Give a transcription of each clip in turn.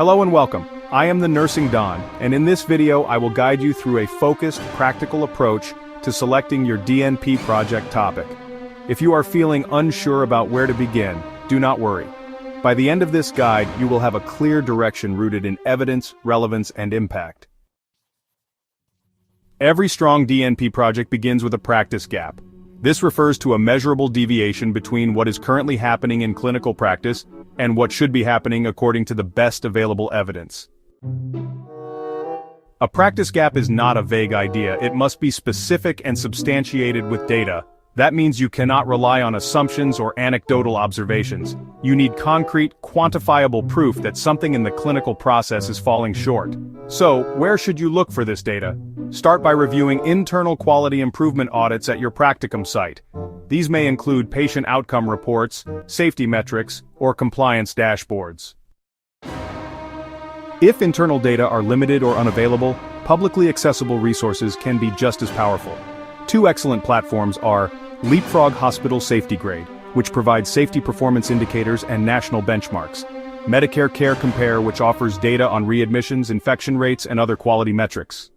Hello and welcome. I am the Nursing Don, and in this video I will guide you through a focused, practical approach to selecting your DNP project topic. If you are feeling unsure about where to begin, do not worry. By the end of this guide, you will have a clear direction rooted in evidence, relevance, and impact. Every strong DNP project begins with a practice gap. This refers to a measurable deviation between what is currently happening in clinical practice and what should be happening according to the best available evidence. A practice gap is not a vague idea, it must be specific and substantiated with data. That means you cannot rely on assumptions or anecdotal observations. You need concrete, quantifiable proof that something in the clinical process is falling short. So, where should you look for this data? Start by reviewing internal quality improvement audits at your practicum site. These may include patient outcome reports, safety metrics, or compliance dashboards. If internal data are limited or unavailable, publicly accessible resources can be just as powerful. Two excellent platforms are Leapfrog Hospital Safety Grade, which provides safety performance indicators and national benchmarks. Medicare Care Compare, which offers data on readmissions, infection rates, and other quality metrics.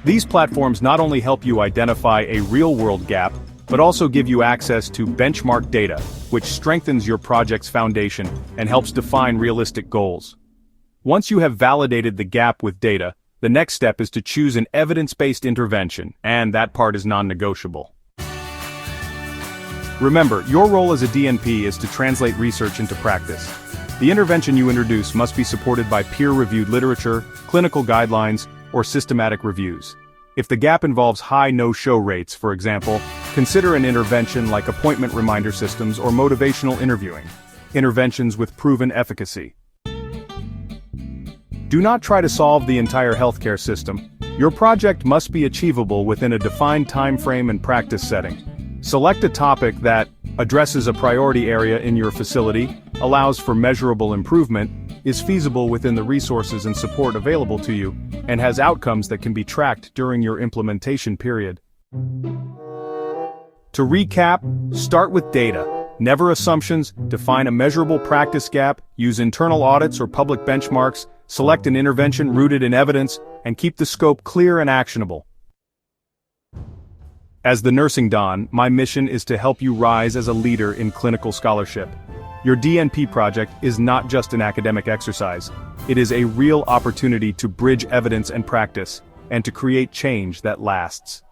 These platforms not only help you identify a real-world gap, but also give you access to benchmark data, which strengthens your project's foundation and helps define realistic goals. Once you have validated the gap with data, the next step is to choose an evidence-based intervention, and that part is non-negotiable. Remember, your role as a DNP is to translate research into practice. The intervention you introduce must be supported by peer-reviewed literature, clinical guidelines, or systematic reviews. If the gap involves high no-show rates, for example, consider an intervention like appointment reminder systems or motivational interviewing, interventions with proven efficacy. Do not try to solve the entire healthcare system. Your project must be achievable within a defined time frame and practice setting. Select a topic that addresses a priority area in your facility, allows for measurable improvement, is feasible within the resources and support available to you, and has outcomes that can be tracked during your implementation period. To recap, start with data. Never assumptions, define a measurable practice gap, use internal audits or public benchmarks, select an intervention rooted in evidence, and keep the scope clear and actionable. As the Nursing Don, my mission is to help you rise as a leader in clinical scholarship. Your DNP project is not just an academic exercise. It is a real opportunity to bridge evidence and practice, and to create change that lasts.